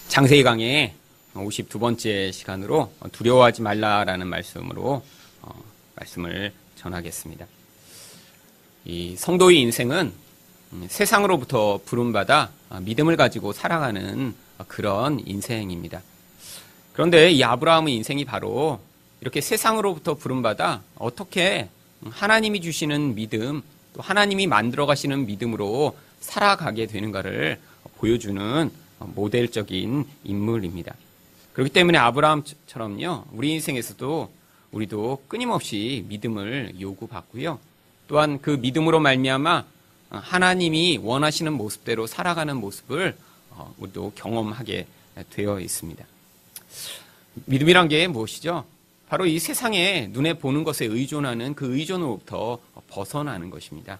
창세기 강의 52번째 시간으로 두려워하지 말라라는 말씀으로 말씀을 전하겠습니다. 이 성도의 인생은 세상으로부터 부름받아 믿음을 가지고 살아가는 그런 인생입니다. 그런데 이 아브라함의 인생이 바로 이렇게 세상으로부터 부름받아 어떻게 하나님이 주시는 믿음, 또 하나님이 만들어 가시는 믿음으로 살아가게 되는가를 보여주는 모델적인 인물입니다. 그렇기 때문에 아브라함처럼요, 우리 인생에서도 우리도 끊임없이 믿음을 요구받고요. 또한 그 믿음으로 말미암아 하나님이 원하시는 모습대로 살아가는 모습을 우리도 경험하게 되어 있습니다. 믿음이란 게 무엇이죠? 바로 이 세상에 눈에 보는 것에 의존하는 그 의존으로부터 벗어나는 것입니다.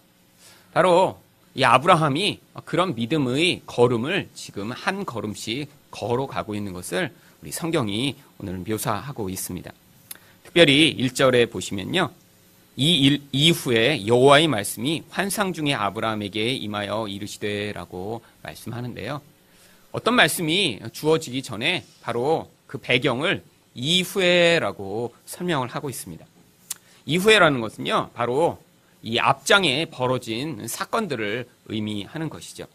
바로 이 아브라함이 그런 믿음의 걸음을 지금 한 걸음씩 걸어가고 있는 것을 우리 성경이 오늘 묘사하고 있습니다. 특별히 1절에 보시면요. 이 이후에 여호와의 말씀이 환상 중에 아브라함에게 임하여 이르시되라고 말씀하는데요. 어떤 말씀이 주어지기 전에 바로 그 배경을 이후에라고 설명을 하고 있습니다. 이후에라는 것은요, 바로 이 앞장에 벌어진 사건들을 의미하는 것이죠.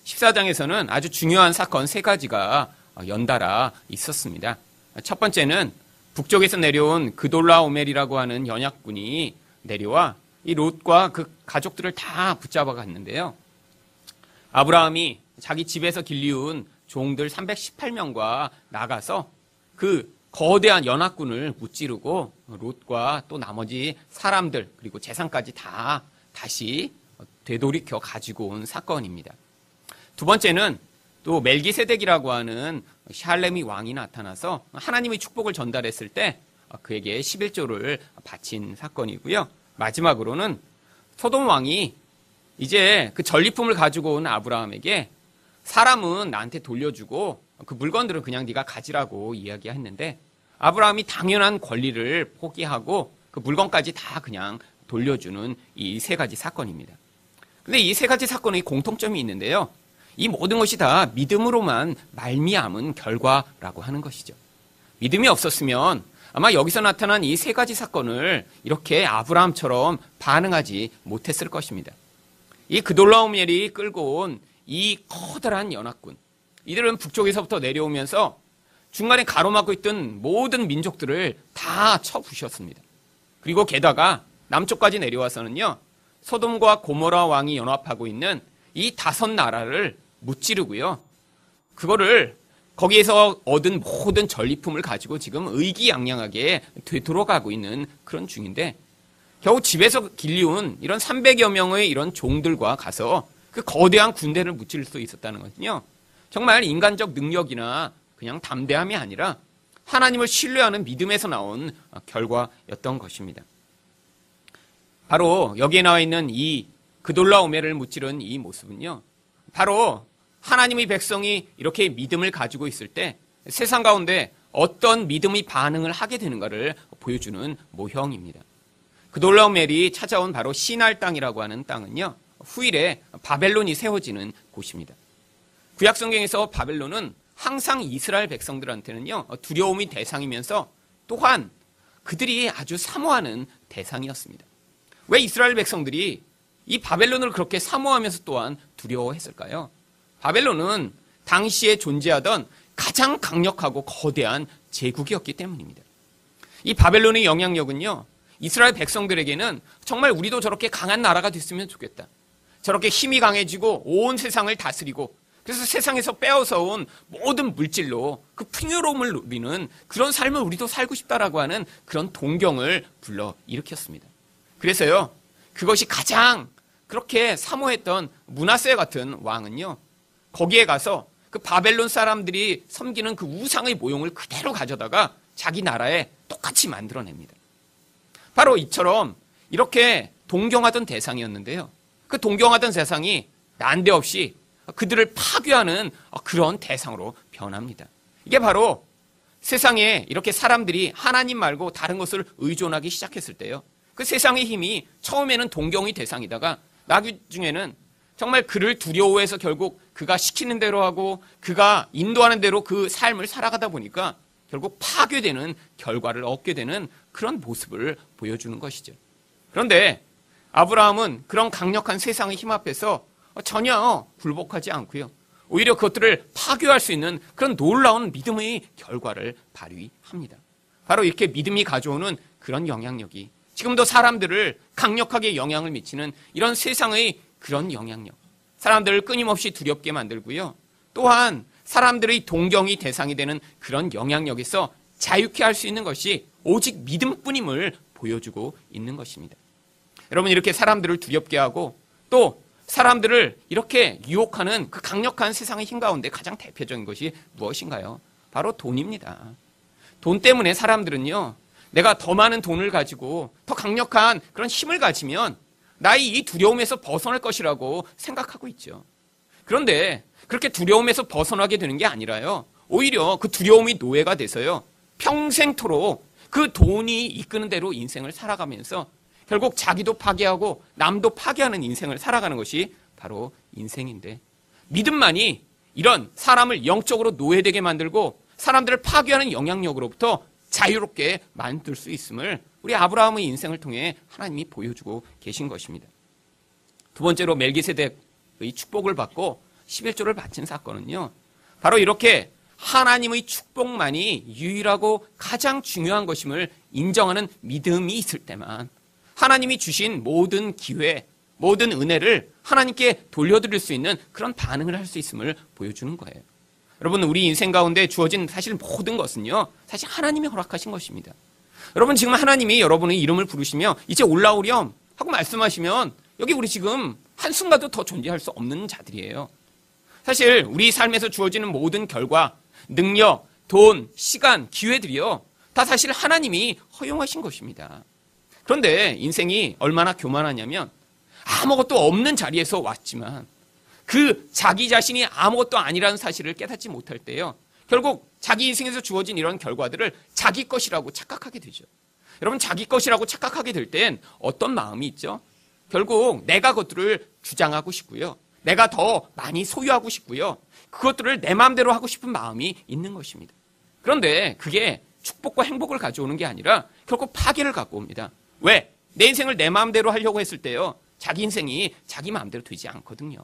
14장에서는 아주 중요한 사건 3가지가 연달아 있었습니다. 첫 번째는 북쪽에서 내려온 그돌라오멜이라고 하는 연약군이 내려와 이 롯과 그 가족들을 다 붙잡아 갔는데요. 아브라함이 자기 집에서 길리운 종들 318명과 나가서 그 거대한 연합군을 무찌르고 롯과 또 나머지 사람들 그리고 재산까지 다 다시 되돌이켜 가지고 온 사건입니다. 두 번째는 또 멜기세덱이라고 하는 샬렘의 왕이 나타나서 하나님의 축복을 전달했을 때 그에게 11조를 바친 사건이고요. 마지막으로는 소돔 왕이 이제 그 전리품을 가지고 온 아브라함에게 사람은 나한테 돌려주고 그 물건들은 그냥 네가 가지라고 이야기했는데 아브라함이 당연한 권리를 포기하고 그 물건까지 다 그냥 돌려주는 이 3가지 사건입니다. 근데 이 3가지 사건의 공통점이 있는데요. 이 모든 것이 다 믿음으로만 말미암은 결과라고 하는 것이죠. 믿음이 없었으면 아마 여기서 나타난 이 3가지 사건을 이렇게 아브라함처럼 반응하지 못했을 것입니다. 이 그돌라오멜이 끌고 온 이 커다란 연합군, 이들은 북쪽에서부터 내려오면서 중간에 가로막고 있던 모든 민족들을 다 쳐부셨습니다. 그리고 게다가 남쪽까지 내려와서는요, 소돔과 고모라 왕이 연합하고 있는 이 5나라를 무찌르고요. 그거를 거기에서 얻은 모든 전리품을 가지고 지금 의기양양하게 되돌아가고 있는 그런 중인데 겨우 집에서 길리운 이런 300여 명의 이런 종들과 가서 그 거대한 군대를 무찌를 수 있었다는 것은요. 정말 인간적 능력이나 그냥 담대함이 아니라 하나님을 신뢰하는 믿음에서 나온 결과였던 것입니다. 바로 여기에 나와 있는 이 그돌라오멜을 무찌른 이 모습은요. 바로 하나님의 백성이 이렇게 믿음을 가지고 있을 때 세상 가운데 어떤 믿음의 반응을 하게 되는가를 보여주는 모형입니다. 그돌라오멜이 찾아온 바로 시날 땅이라고 하는 땅은요. 후일에 바벨론이 세워지는 곳입니다. 구약성경에서 바벨론은 항상 이스라엘 백성들한테는요. 두려움이 대상이면서 또한 그들이 아주 사모하는 대상이었습니다. 왜 이스라엘 백성들이 이 바벨론을 그렇게 사모하면서 또한 두려워했을까요? 바벨론은 당시에 존재하던 가장 강력하고 거대한 제국이었기 때문입니다. 이 바벨론의 영향력은요. 이스라엘 백성들에게는 정말 우리도 저렇게 강한 나라가 됐으면 좋겠다. 저렇게 힘이 강해지고 온 세상을 다스리고 그래서 세상에서 빼앗아온 모든 물질로 그 풍요로움을 누리는 그런 삶을 우리도 살고 싶다라고 하는 그런 동경을 불러일으켰습니다. 그래서요. 그것이 가장 그렇게 사모했던 므낫세 같은 왕은요. 거기에 가서 그 바벨론 사람들이 섬기는 그 우상의 모형을 그대로 가져다가 자기 나라에 똑같이 만들어냅니다. 바로 이처럼 이렇게 동경하던 대상이었는데요. 그 동경하던 대상이 난데없이 그들을 파괴하는 그런 대상으로 변합니다. 이게 바로 세상에 이렇게 사람들이 하나님 말고 다른 것을 의존하기 시작했을 때요. 그 세상의 힘이 처음에는 동경의 대상이다가 나중에는 정말 그를 두려워해서 결국 그가 시키는 대로 하고 그가 인도하는 대로 그 삶을 살아가다 보니까 결국 파괴되는 결과를 얻게 되는 그런 모습을 보여주는 것이죠. 그런데 아브라함은 그런 강력한 세상의 힘 앞에서 전혀 굴복하지 않고요. 오히려 그것들을 파괴할 수 있는 그런 놀라운 믿음의 결과를 발휘합니다. 바로 이렇게 믿음이 가져오는 그런 영향력이 지금도 사람들을 강력하게 영향을 미치는 이런 세상의 그런 영향력, 사람들을 끊임없이 두렵게 만들고요. 또한 사람들의 동경이 대상이 되는 그런 영향력에서 자유케 할 수 있는 것이 오직 믿음뿐임을 보여주고 있는 것입니다. 여러분, 이렇게 사람들을 두렵게 하고 또 사람들을 이렇게 유혹하는 그 강력한 세상의 힘 가운데 가장 대표적인 것이 무엇인가요? 바로 돈입니다. 돈 때문에 사람들은요, 내가 더 많은 돈을 가지고 더 강력한 그런 힘을 가지면 나의 이 두려움에서 벗어날 것이라고 생각하고 있죠. 그런데 그렇게 두려움에서 벗어나게 되는 게 아니라요, 오히려 그 두려움이 노예가 돼서요, 평생토록 그 돈이 이끄는 대로 인생을 살아가면서 결국 자기도 파괴하고 남도 파괴하는 인생을 살아가는 것이 바로 인생인데, 믿음만이 이런 사람을 영적으로 노예되게 만들고 사람들을 파괴하는 영향력으로부터 자유롭게 만들 수 있음을 우리 아브라함의 인생을 통해 하나님이 보여주고 계신 것입니다. 두 번째로 멜기세덱의 축복을 받고 11조를 바친 사건은요, 바로 이렇게 하나님의 축복만이 유일하고 가장 중요한 것임을 인정하는 믿음이 있을 때만 하나님이 주신 모든 기회, 모든 은혜를 하나님께 돌려드릴 수 있는 그런 반응을 할 수 있음을 보여주는 거예요. 여러분, 우리 인생 가운데 주어진 사실 모든 것은요, 사실 하나님이 허락하신 것입니다. 여러분, 지금 하나님이 여러분의 이름을 부르시며 이제 올라오렴 하고 말씀하시면 여기 우리 지금 한순간도 더 존재할 수 없는 자들이에요. 사실 우리 삶에서 주어지는 모든 결과, 능력, 돈, 시간, 기회들이요, 다 사실 하나님이 허용하신 것입니다. 그런데 인생이 얼마나 교만하냐면 아무것도 없는 자리에서 왔지만 그 자기 자신이 아무것도 아니라는 사실을 깨닫지 못할 때요, 결국 자기 인생에서 주어진 이런 결과들을 자기 것이라고 착각하게 되죠. 여러분, 자기 것이라고 착각하게 될 땐 어떤 마음이 있죠? 결국 내가 그것들을 주장하고 싶고요, 내가 더 많이 소유하고 싶고요, 그것들을 내 마음대로 하고 싶은 마음이 있는 것입니다. 그런데 그게 축복과 행복을 가져오는 게 아니라 결국 파괴를 갖고 옵니다. 왜? 내 인생을 내 마음대로 하려고 했을 때요, 자기 인생이 자기 마음대로 되지 않거든요.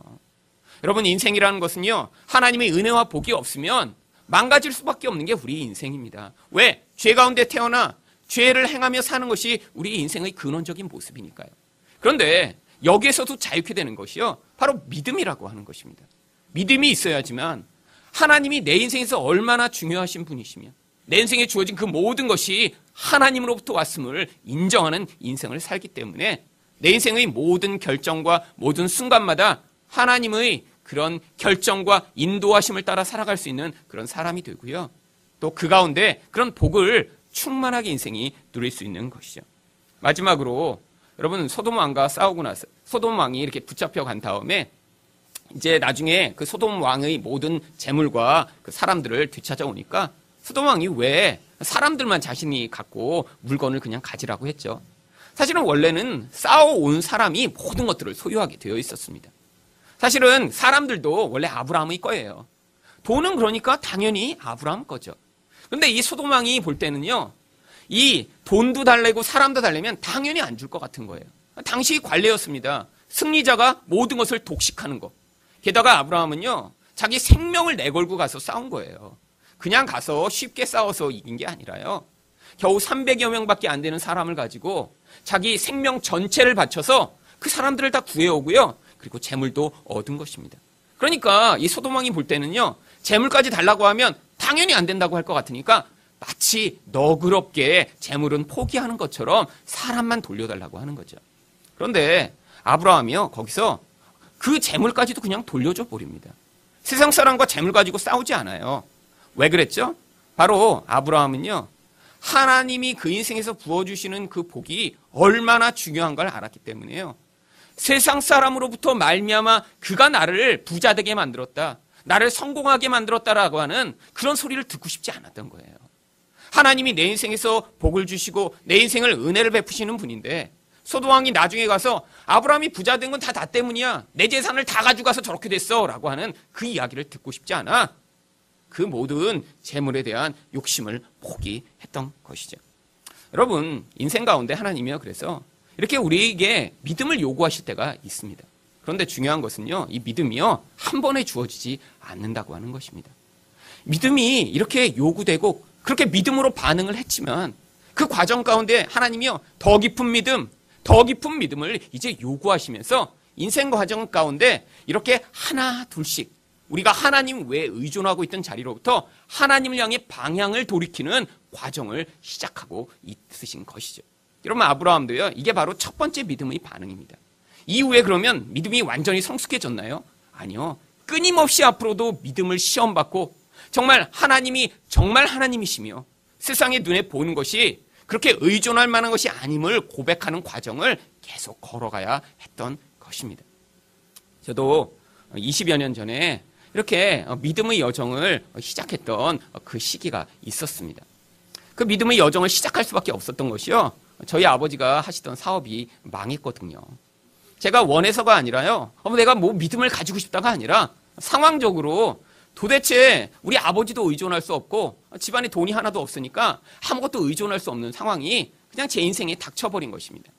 여러분, 인생이라는 것은요, 하나님의 은혜와 복이 없으면 망가질 수밖에 없는 게 우리 인생입니다. 왜? 죄 가운데 태어나 죄를 행하며 사는 것이 우리 인생의 근원적인 모습이니까요. 그런데 여기에서도 자유케 되는 것이요, 바로 믿음이라고 하는 것입니다. 믿음이 있어야지만 하나님이 내 인생에서 얼마나 중요하신 분이시며 내 인생에 주어진 그 모든 것이 하나님으로부터 왔음을 인정하는 인생을 살기 때문에 내 인생의 모든 결정과 모든 순간마다 하나님의 그런 결정과 인도하심을 따라 살아갈 수 있는 그런 사람이 되고요, 또 그 가운데 그런 복을 충만하게 인생이 누릴 수 있는 것이죠. 마지막으로 여러분, 소돔 왕과 싸우고 나서 소돔 왕이 이렇게 붙잡혀 간 다음에 이제 나중에 그 소돔 왕의 모든 재물과 그 사람들을 되찾아오니까 소돔 왕이 왜 사람들만 자신이 갖고 물건을 그냥 가지라고 했죠. 사실은 원래는 싸워온 사람이 모든 것들을 소유하게 되어 있었습니다. 사실은 사람들도 원래 아브라함의 거예요. 돈은 그러니까 당연히 아브라함 거죠. 그런데 이 소돔 왕이 볼 때는요, 이 돈도 달래고 사람도 달래면 당연히 안 줄 것 같은 거예요. 당시 관례였습니다. 승리자가 모든 것을 독식하는 것. 게다가 아브라함은요, 자기 생명을 내걸고 가서 싸운 거예요. 그냥 가서 쉽게 싸워서 이긴 게 아니라요, 겨우 300여 명밖에 안 되는 사람을 가지고 자기 생명 전체를 바쳐서 그 사람들을 다 구해오고요, 그리고 재물도 얻은 것입니다. 그러니까 이 소돔 왕이 볼 때는요, 재물까지 달라고 하면 당연히 안 된다고 할 것 같으니까 마치 너그럽게 재물은 포기하는 것처럼 사람만 돌려달라고 하는 거죠. 그런데 아브라함이요, 거기서 그 재물까지도 그냥 돌려줘 버립니다. 세상 사람과 재물 가지고 싸우지 않아요. 왜 그랬죠? 바로 아브라함은요, 하나님이 그 인생에서 부어주시는 그 복이 얼마나 중요한 걸 알았기 때문에요, 세상 사람으로부터 말미암아 그가 나를 부자되게 만들었다, 나를 성공하게 만들었다라고 하는 그런 소리를 듣고 싶지 않았던 거예요. 하나님이 내 인생에서 복을 주시고 내 인생을 은혜를 베푸시는 분인데 소돔왕이 나중에 가서 아브라함이 부자 된 건 다 나 때문이야. 내 재산을 다 가져가서 저렇게 됐어. 라고 하는 그 이야기를 듣고 싶지 않아. 그 모든 재물에 대한 욕심을 포기했던 것이죠. 여러분, 인생 가운데 하나님이요, 그래서 이렇게 우리에게 믿음을 요구하실 때가 있습니다. 그런데 중요한 것은요, 이 믿음이요, 한 번에 주어지지 않는다고 하는 것입니다. 믿음이 이렇게 요구되고 그렇게 믿음으로 반응을 했지만 그 과정 가운데 하나님이요, 더 깊은 믿음을 이제 요구하시면서 인생 과정 가운데 이렇게 하나 둘씩 우리가 하나님 외에 의존하고 있던 자리로부터 하나님을 향해 방향을 돌이키는 과정을 시작하고 있으신 것이죠. 여러분, 아브라함도요, 이게 바로 첫 번째 믿음의 반응입니다. 이후에 그러면 믿음이 완전히 성숙해졌나요? 아니요. 끊임없이 앞으로도 믿음을 시험받고 정말 하나님이 정말 하나님이시며 세상의 눈에 보는 것이 그렇게 의존할 만한 것이 아님을 고백하는 과정을 계속 걸어가야 했던 것입니다. 저도 20여 년 전에 이렇게 믿음의 여정을 시작했던 그 시기가 있었습니다. 그 믿음의 여정을 시작할 수밖에 없었던 것이요, 저희 아버지가 하시던 사업이 망했거든요. 제가 원해서가 아니라요, 내가 뭐 믿음을 가지고 싶다가 아니라 상황적으로 도대체 우리 아버지도 의존할 수 없고 집안에 돈이 하나도 없으니까 아무것도 의존할 수 없는 상황이 그냥 제 인생에 닥쳐버린 것입니다.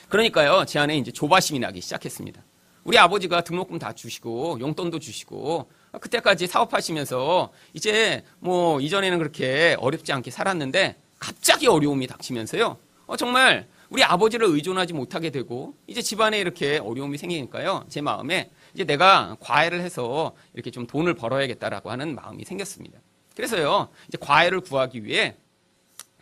그러니까요, 제 안에 이제 조바심이 나기 시작했습니다. 우리 아버지가 등록금 다 주시고 용돈도 주시고 그때까지 사업하시면서 이제 뭐 이전에는 그렇게 어렵지 않게 살았는데 갑자기 어려움이 닥치면서요, 정말 우리 아버지를 의존하지 못하게 되고 이제 집안에 이렇게 어려움이 생기니까요, 제 마음에 이제 내가 과외를 해서 이렇게 좀 돈을 벌어야겠다라고 하는 마음이 생겼습니다. 그래서요, 이제 과외를 구하기 위해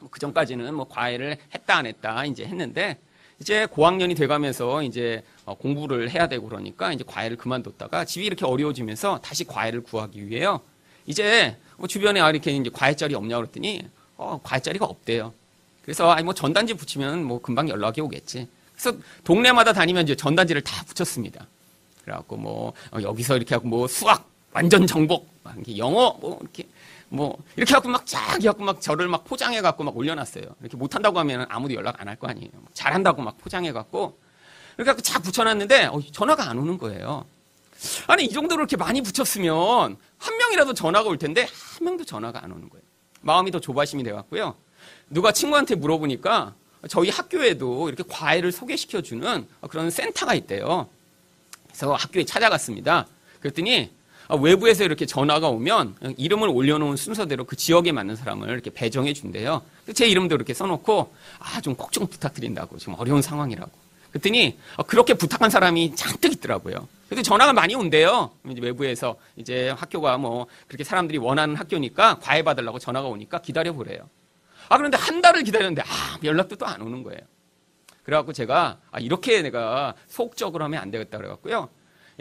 그 전까지는 뭐 과외를 했다 안 했다 이제 했는데 이제 고학년이 돼가면서 이제 공부를 해야 되고 그러니까 이제 과외를 그만뒀다가 집이 이렇게 어려워지면서 다시 과외를 구하기 위해요, 이제 뭐 주변에 이렇게 이제 과외자리 없냐고 그랬더니 과외자리가 없대요. 그래서 뭐 전단지 붙이면 뭐 금방 연락이 오겠지. 그래서 동네마다 다니면 이제 전단지를 다 붙였습니다. 그래갖고 뭐 여기서 이렇게 하고 뭐 수학 완전 정복, 영어 이렇게 하고 막 쫙 해갖고 막 저를 막 포장해갖고 막 올려놨어요. 이렇게 못한다고 하면 아무도 연락 안 할 거 아니에요. 잘한다고 막 포장해갖고 이렇게 갖고 쫙 붙여놨는데 전화가 안 오는 거예요. 아니, 이 정도로 이렇게 많이 붙였으면 한 명이라도 전화가 올 텐데 한 명도 전화가 안 오는 거예요. 마음이 더 조바심이 돼갖고요, 누가 친구한테 물어보니까 저희 학교에도 이렇게 과외를 소개시켜주는 그런 센터가 있대요. 그래서 학교에 찾아갔습니다. 그랬더니 외부에서 이렇게 전화가 오면 이름을 올려놓은 순서대로 그 지역에 맞는 사람을 이렇게 배정해 준대요. 제 이름도 이렇게 써놓고 좀 꼭 좀 부탁드린다고, 지금 어려운 상황이라고. 그랬더니 그렇게 부탁한 사람이 잔뜩 있더라고요. 그래도 전화가 많이 온대요. 이제 외부에서 이제 학교가 뭐 그렇게 사람들이 원하는 학교니까 과외 받으려고 전화가 오니까 기다려보래요. 그런데 한 달을 기다렸는데 연락도 또 안 오는 거예요. 그래갖고 제가 이렇게 내가 소극적으로 하면 안 되겠다 그래갖고요,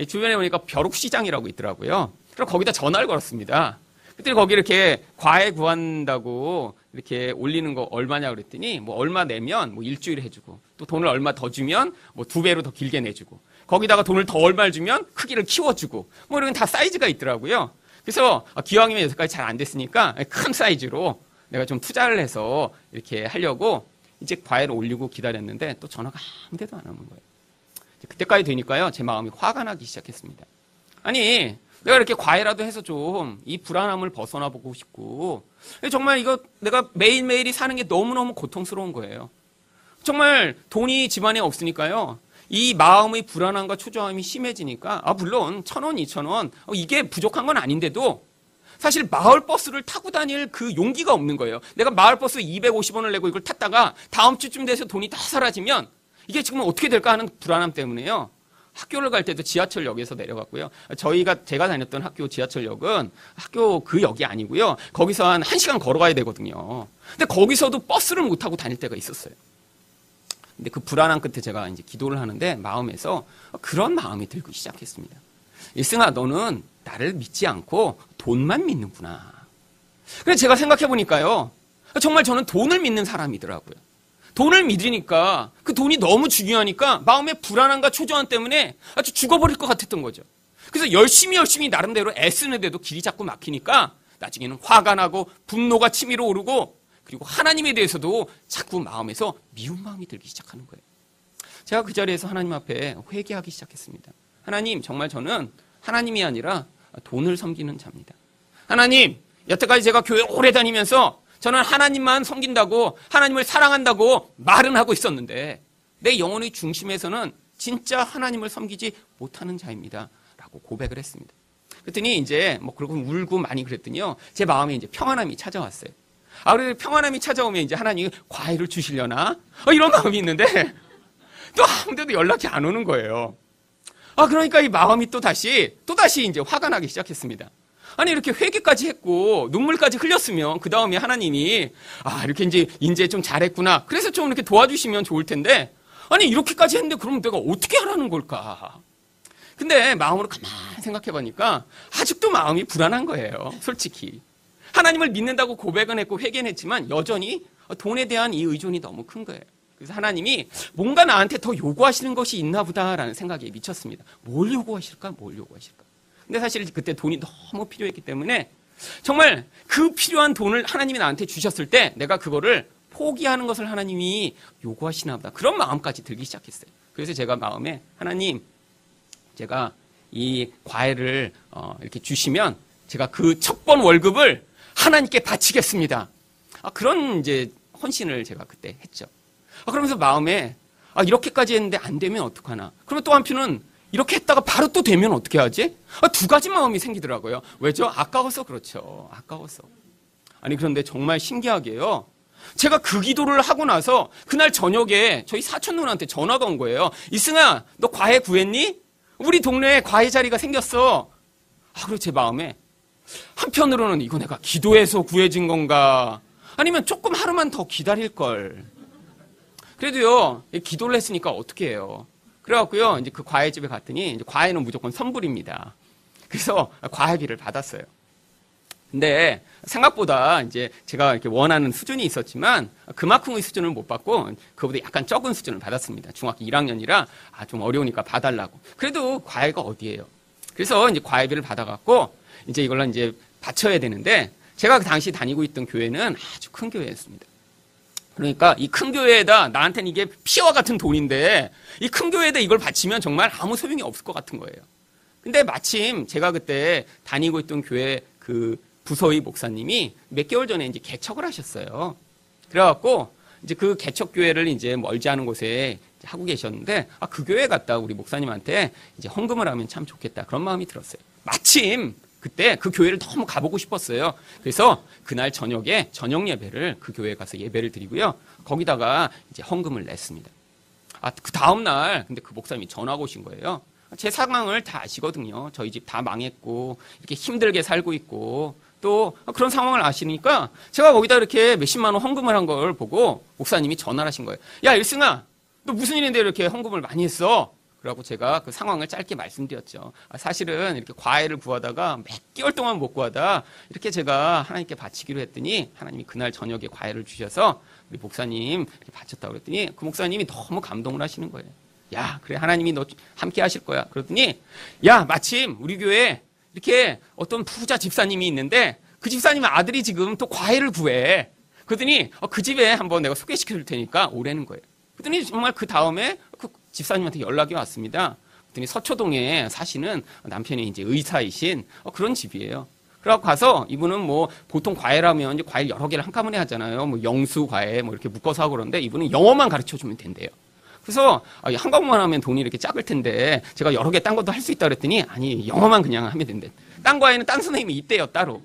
주변에 보니까 벼룩시장이라고 있더라고요. 그래서 거기다 전화를 걸었습니다. 그때 거기 이렇게 과외 구한다고 이렇게 올리는 거 얼마냐 그랬더니 뭐 얼마 내면 뭐 일주일 해주고 또 돈을 얼마 더 주면 뭐 2배로 더 길게 내주고 거기다가 돈을 더 얼마 주면 크기를 키워주고 뭐 이런 다 사이즈가 있더라고요. 그래서 기왕이면 여태까지 잘 안 됐으니까 큰 사이즈로 내가 좀 투자를 해서 이렇게 하려고 이제 과외를 올리고 기다렸는데 또 전화가 아무 데도 안 오는 거예요. 그때까지 되니까요, 제 마음이 화가 나기 시작했습니다. 아니, 내가 이렇게 과외라도 해서 좀 이 불안함을 벗어나 보고 싶고, 정말 이거 내가 매일매일이 사는 게 너무너무 고통스러운 거예요. 정말 돈이 집안에 없으니까요, 이 마음의 불안함과 초조함이 심해지니까 물론 1,000원, 2,000원 이게 부족한 건 아닌데도 사실 마을버스를 타고 다닐 그 용기가 없는 거예요. 내가 마을버스 250원을 내고 이걸 탔다가 다음 주쯤 돼서 돈이 다 사라지면 이게 지금 어떻게 될까 하는 불안함 때문에요, 학교를 갈 때도 지하철역에서 내려갔고요. 제가 다녔던 학교 지하철역은 학교 그 역이 아니고요, 거기서 한 1시간 걸어가야 되거든요. 근데 거기서도 버스를 못 타고 다닐 때가 있었어요. 근데 그 불안함 끝에 제가 이제 기도를 하는데 마음에서 그런 마음이 들기 시작했습니다. 일승아, 너는 나를 믿지 않고 돈만 믿는구나. 그래서 제가 생각해 보니까요, 정말 저는 돈을 믿는 사람이더라고요. 돈을 믿으니까 그 돈이 너무 중요하니까 마음의 불안함과 초조함 때문에 아주 죽어버릴 것 같았던 거죠. 그래서 열심히 나름대로 애쓰는데도 길이 자꾸 막히니까 나중에는 화가 나고 분노가 치밀어 오르고 그리고 하나님에 대해서도 자꾸 마음에서 미운 마음이 들기 시작하는 거예요. 제가 그 자리에서 하나님 앞에 회개하기 시작했습니다. 하나님, 정말 저는 하나님이 아니라 돈을 섬기는 자입니다. 하나님, 여태까지 제가 교회 오래 다니면서 저는 하나님만 섬긴다고, 하나님을 사랑한다고 말은 하고 있었는데 내 영혼의 중심에서는 진짜 하나님을 섬기지 못하는 자입니다. 라고 고백을 했습니다. 그랬더니 이제 그러고 울고 많이 그랬더니요, 제 마음에 이제 평안함이 찾아왔어요. 그래서 평안함이 찾아오면 이제 하나님이 과일을 주시려나? 이런 마음이 있는데 또 아무데도 연락이 안 오는 거예요. 그러니까 이 마음이 또다시 이제 화가 나기 시작했습니다. 아니, 이렇게 회개까지 했고 눈물까지 흘렸으면 그 다음에 하나님이 이렇게 이제 좀 잘했구나, 그래서 좀 이렇게 도와주시면 좋을 텐데, 아니 이렇게까지 했는데 그럼 내가 어떻게 하라는 걸까? 근데 마음으로 가만히 생각해 보니까 아직도 마음이 불안한 거예요. 솔직히 하나님을 믿는다고 고백은 했고 회개는 했지만 여전히 돈에 대한 이 의존이 너무 큰 거예요. 그래서 하나님이 뭔가 나한테 더 요구하시는 것이 있나 보다라는 생각에 미쳤습니다. 뭘 요구하실까? 근데 사실 그때 돈이 너무 필요했기 때문에 정말 그 필요한 돈을 하나님이 나한테 주셨을 때 내가 그거를 포기하는 것을 하나님이 요구하시나 보다, 그런 마음까지 들기 시작했어요. 그래서 제가 마음에, 하나님, 제가 이 과외를 이렇게 주시면 제가 그 첫 번 월급을 하나님께 바치겠습니다. 그런 이제 헌신을 제가 그때 했죠. 그러면서 마음에 이렇게까지 했는데 안 되면 어떡하나. 그러면 또 한편은 이렇게 했다가 바로 또 되면 어떻게 하지? 두 가지 마음이 생기더라고요. 왜죠? 아까워서 그렇죠. 아까워서. 아니, 그런데 정말 신기하게요, 제가 그 기도를 하고 나서 그날 저녁에 저희 사촌 누나한테 전화가 온 거예요. 이승아, 너 과외 구했니? 우리 동네에 과외 자리가 생겼어. 그리고 제 마음에 한편으로는 이거 내가 기도해서 구해진 건가? 아니면 조금 하루만 더 기다릴 걸. 그래도요, 기도를 했으니까 어떻게 해요? 그래갖고요, 이제 그 과외집에 갔더니 이제 과외는 무조건 선불입니다. 그래서 과외비를 받았어요. 근데 생각보다 이제 제가 이렇게 원하는 수준이 있었지만 그만큼의 수준을 못 받고 그보다 약간 적은 수준을 받았습니다. 중학교 1학년이라 좀 어려우니까 봐달라고. 그래도 과외가 어디예요? 그래서 이제 과외비를 받아갖고 이제 이걸로 이제 바쳐야 되는데, 제가 그 당시 다니고 있던 교회는 아주 큰 교회였습니다. 그러니까 이 큰 교회에다, 나한테는 이게 피와 같은 돈인데 이 큰 교회에다 이걸 바치면 정말 아무 소용이 없을 것 같은 거예요. 근데 마침 제가 그때 다니고 있던 교회 그 부서의 목사님이 몇 개월 전에 이제 개척을 하셨어요. 그래갖고 이제 그 개척 교회를 이제 멀지 않은 곳에 하고 계셨는데, 그 교회 갔다 우리 목사님한테 이제 헌금을 하면 참 좋겠다, 그런 마음이 들었어요. 마침 그때 그 교회를 너무 가보고 싶었어요. 그래서 그날 저녁에 저녁 예배를 그 교회에 가서 예배를 드리고요, 거기다가 이제 헌금을 냈습니다. 그 다음날 근데 그 목사님이 전화가 오신 거예요. 제 상황을 다 아시거든요. 저희 집 다 망했고 이렇게 힘들게 살고 있고 또 그런 상황을 아시니까 제가 거기다 이렇게 몇십만 원 헌금을 한 걸 보고 목사님이 전화를 하신 거예요. 야, 일승아, 너 무슨 일인데 이렇게 헌금을 많이 했어? 그러고 제가 그 상황을 짧게 말씀드렸죠. 사실은 이렇게 과외를 구하다가 몇 개월 동안 못 구하다 이렇게 제가 하나님께 바치기로 했더니 하나님이 그날 저녁에 과외를 주셔서 우리 목사님 이렇게 바쳤다고 그랬더니 그 목사님이 너무 감동을 하시는 거예요. 야, 그래, 하나님이 너 함께 하실 거야. 그랬더니, 야, 마침 우리 교회에 이렇게 어떤 부자 집사님이 있는데 그 집사님 아들이 지금 또 과외를 구해. 그랬더니 그 집에 한번 내가 소개시켜 줄 테니까 오라는 거예요. 그랬더니 정말 그 다음에 그 집사님한테 연락이 왔습니다. 그랬더니 서초동에 사시는 남편이 이제 의사이신 그런 집이에요. 그래갖고 가서 이분은 뭐 보통 과외라면 이제 과외 여러 개를 한꺼번에 하잖아요. 뭐 영수 과외 뭐 이렇게 묶어서 하고 그러는데 이분은 영어만 가르쳐 주면 된대요. 그래서 한 과목만 하면 돈이 이렇게 작을 텐데 제가 여러 개 딴 것도 할 수 있다 그랬더니 아니, 영어만 그냥 하면 된대. 딴 과외는 딴 선생님이 있대요, 따로.